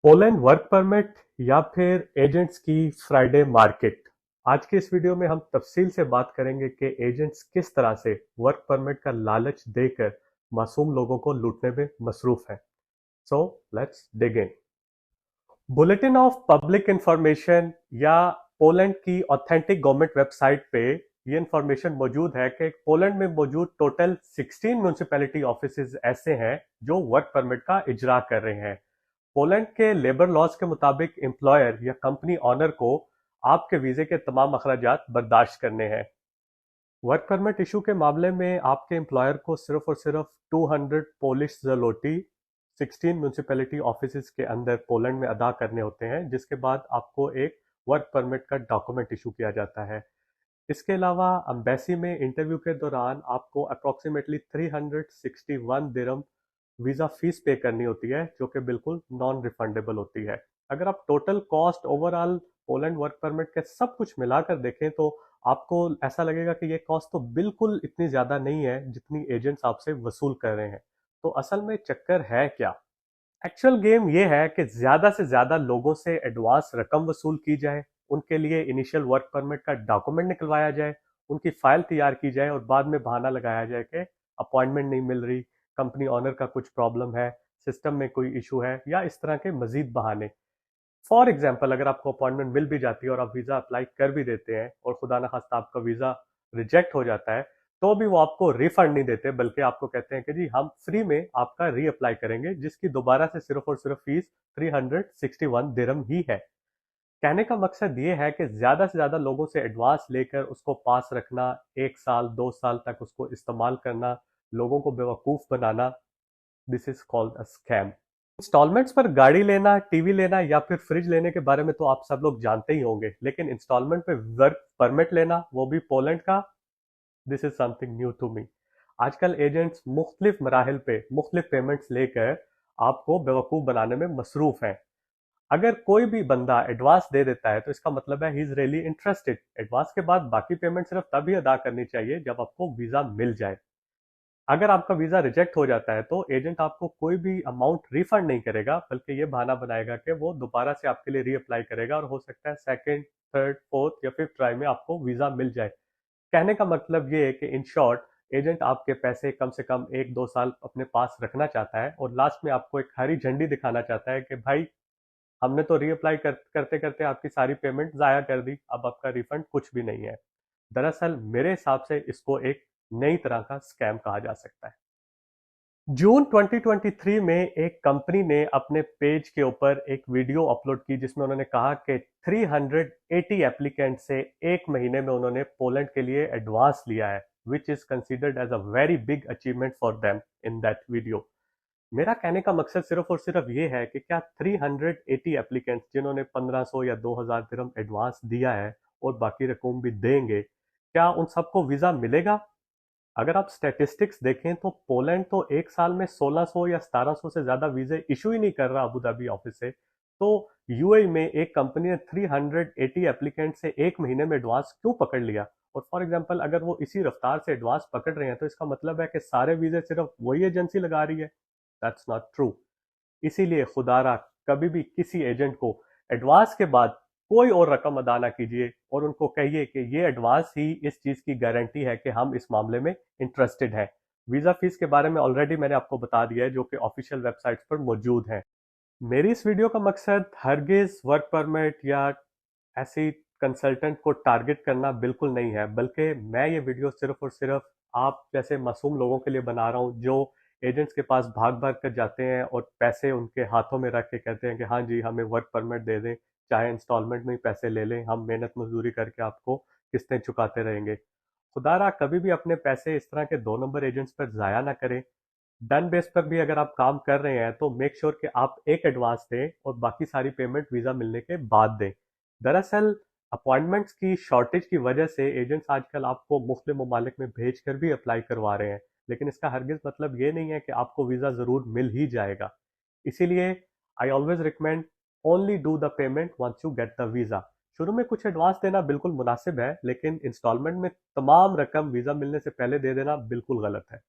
Poland work permit या फिर agents की फ्राइडे मार्केट। आज के इस वीडियो में हम तफसील से बात करेंगे कि एजेंट्स किस तरह से वर्क परमिट का लालच देकर मासूम लोगों को लूटने में मसरूफ हैं। So let's dig in. Bulletin of public information या पोलैंड की ऑथेंटिक गवर्नमेंट वेबसाइट पे ये इंफॉर्मेशन मौजूद है कि पोलैंड में मौजूद टोटल 16 म्यूनिसिपैलिटी ऑफिसेज ऐसे हैं जो वर्क परमिट का इजरा कर रहे हैं। पोलैंड के लेबर लॉज के मुताबिक एम्प्लॉयर या कंपनी ऑनर को आपके वीजे के तमाम अखराजात बर्दाश्त करने हैं। वर्क परमिट इशू के मामले में आपके एम्प्लॉयर को सिर्फ और सिर्फ 200 पोलिश ज़लोटी 16 म्यूनिसिपैलिटी ऑफिसेज के अंदर पोलैंड में अदा करने होते हैं, जिसके बाद आपको एक वर्क परमिट का डॉक्यूमेंट इशू किया जाता है। इसके अलावा अम्बेसी में इंटरव्यू के दौरान आपको अप्रोक्सीमेटली 361 दिरम वीज़ा फीस पे करनी होती है, जो कि बिल्कुल नॉन रिफंडेबल होती है। अगर आप total cost overall Poland work permit के सब कुछ मिलाकर देखें तो आपको ऐसा लगेगा कि ये कॉस्ट तो बिल्कुल इतनी ज़्यादा नहीं है जितनी एजेंट्स आपसे वसूल कर रहे हैं। तो असल में चक्कर है क्या? एक्चुअल गेम ये है कि ज़्यादा से ज़्यादा लोगों से एडवांस रकम वसूल की जाए, उनके लिए इनिशियल वर्क परमिट का डॉक्यूमेंट निकलवाया जाए, उनकी फाइल तैयार की जाए और बाद में बहाना लगाया जाए कि अपॉइंटमेंट नहीं मिल रही, कंपनी ऑनर का कुछ प्रॉब्लम है, सिस्टम में कोई इशू है या इस तरह के मजीद बहाने। फॉर एग्जाम्पल, अगर आपको अपॉइंटमेंट मिल भी जाती है और आप वीज़ा अप्लाई कर भी देते हैं और खुदा न खास्ता आपका वीज़ा रिजेक्ट हो जाता है, तो भी वो आपको रिफंड नहीं देते, बल्कि आपको कहते हैं कि जी हम फ्री में आपका री अप्लाई करेंगे, जिसकी दोबारा से सिर्फ और सिर्फ फीस 361 दिरम ही है। कहने का मकसद ये है कि ज्यादा से ज्यादा लोगों से एडवांस लेकर उसको पास रखना, 1 साल 2 साल तक उसको इस्तेमाल करना, लोगों को बेवकूफ बनाना, this is called a scam. Instalments पर गाड़ी लेना, टीवी लेना या फिर फ्रिज लेने के बारे में तो आप सब लोग जानते ही होंगे, लेकिन इंस्टॉलमेंट पे वर्क परमिट लेना, वो भी पोलैंड का, this is something new to me. आजकल एजेंट्स मुख्तलिफ मराहल पे मुख्तलिफ पेमेंट्स लेकर आपको बेवकूफ बनाने में मसरूफ हैं। अगर कोई भी बंदा एडवांस दे देता है तो इसका मतलब है he is really interested. Advance के बाद बाकी पेमेंट सिर्फ तभी अदा करनी चाहिए जब आपको वीजा मिल जाए। अगर आपका वीजा रिजेक्ट हो जाता है तो एजेंट आपको कोई भी अमाउंट रिफंड नहीं करेगा, बल्कि ये बहाना बनाएगा कि वो दोबारा से आपके लिए रीअप्लाई करेगा और हो सकता है सेकंड, थर्ड, फोर्थ या फिफ्थ ट्राई में आपको वीजा मिल जाए। कहने का मतलब ये है कि इन शॉर्ट, एजेंट आपके पैसे कम से कम 1-2 साल अपने पास रखना चाहता है और लास्ट में आपको एक हरी झंडी दिखाना चाहता है कि भाई हमने तो रीअप्लाई करते करते आपकी सारी पेमेंट जाया कर दी, अब आपका रिफंड कुछ भी नहीं है। दरअसल मेरे हिसाब से इसको एक नई तरह का स्कैम कहा जा सकता है। जून 2023 में एक कंपनी ने अपने पेज के ऊपर एक वीडियो अपलोड की जिसमें उन्होंने कहा कि 380 एप्लीकेंट से एक महीने में उन्होंने पोलैंड के लिए एडवांस लिया है, which is considered as a very big achievement for them in that video. मेरा कहने का मकसद सिर्फ और सिर्फ ये है कि क्या 380 एप्लीकेंट्स जिन्होंने 1500 या 2000 दिरहम एडवांस दिया है और बाकी रकम भी देंगे, क्या उन सबको वीजा मिलेगा? अगर आप स्टैटिस्टिक्स देखें तो पोलैंड तो एक साल में 1600 या 1700 से ज्यादा वीजे इशू ही नहीं कर रहा अबू धाबी ऑफिस से। तो यूएई में एक कंपनी ने 380 एप्लीकेंट से एक महीने में एडवांस क्यों पकड़ लिया? और फॉर एग्जांपल, अगर वो इसी रफ्तार से एडवांस पकड़ रहे हैं तो इसका मतलब है कि सारे वीजे सिर्फ वही एजेंसी लगा रही है। That's not true. इसीलिए खुदारा कभी भी किसी एजेंट को एडवांस के बाद कोई और रकम अदा ना कीजिए और उनको कहिए कि ये एडवांस ही इस चीज की गारंटी है कि हम इस मामले में इंटरेस्टेड हैं। वीजा फीस के बारे में ऑलरेडी मैंने आपको बता दिया है, जो कि ऑफिशियल वेबसाइट्स पर मौजूद है। मेरी इस वीडियो का मकसद हरगिज वर्क परमिट या ऐसी कंसल्टेंट को टारगेट करना बिल्कुल नहीं है, बल्कि मैं ये वीडियो सिर्फ और सिर्फ आप जैसे मासूम लोगों के लिए बना रहा हूँ जो एजेंट्स के पास भाग भाग कर जाते हैं और पैसे उनके हाथों में रख के कहते हैं कि हाँ जी हमें वर्क परमिट दे दें, चाहे इंस्टॉलमेंट में ही पैसे ले लें, हम मेहनत मजदूरी करके आपको किस्तें चुकाते रहेंगे। खुदारा कभी भी अपने पैसे इस तरह के 2 नंबर एजेंट्स पर ज़ाया ना करें। डन बेस पर भी अगर आप काम कर रहे हैं तो मेक श्योर कि आप एक एडवांस दें और बाकी सारी पेमेंट वीज़ा मिलने के बाद दें। दरअसल अपॉइंटमेंट्स की शॉर्टेज की वजह से एजेंट्स आजकल आपको मुख्तलिफ ममालिक में भेज कर भी अप्लाई करवा रहे हैं, लेकिन इसका हरगिज मतलब ये नहीं है कि आपको वीज़ा ज़रूर मिल ही जाएगा। इसीलिए I always recommend only do the payment once you get the visa. शुरू में कुछ एडवांस देना बिल्कुल मुनासिब है, लेकिन इंस्टॉलमेंट में तमाम रकम वीज़ा मिलने से पहले दे देना बिल्कुल गलत है।